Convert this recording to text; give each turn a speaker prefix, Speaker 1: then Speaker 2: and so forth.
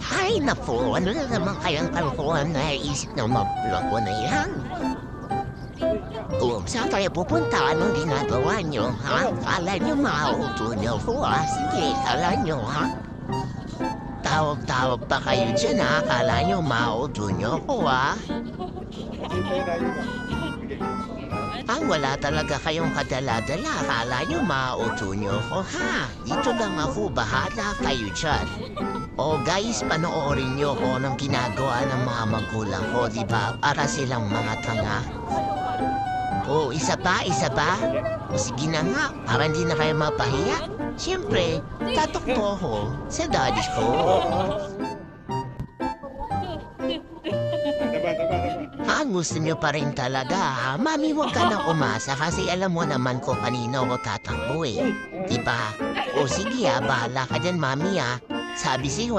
Speaker 1: Ay naku, ano na naman kayang kalokohan na isip ng magulang ko na yan? Saan kayo pupunta? Anong ginagawa nyo, ha? Kala nyo mauto nyo ko, ha? Sige, kala nyo, ha? Tawag-tawag pa kayo dyan, ha? Kala nyo mauto nyo ko, ha? Wala talaga kayong kadala-dala. Kala nyo mauto nyo ko, ha? Dito lang ako, bahala kayo dyan. O guys, panoorin nyo ko ng ginagawa ng mga magulang ko, di ba? Para silang mga tanga. O, isa pa, isa pa. O sige na nga, para hindi na kayo mapahiya. Siyempre, tatakbo ako sa daddy ko. Gusto nyo pa rin talaga, ha? Mami, huwag ka na umasa kasi alam mo naman ko kanino ako tatakbo, eh. Diba? O sige, ha? Bahala ka dyan, mami, ha? Sabi sa'yo,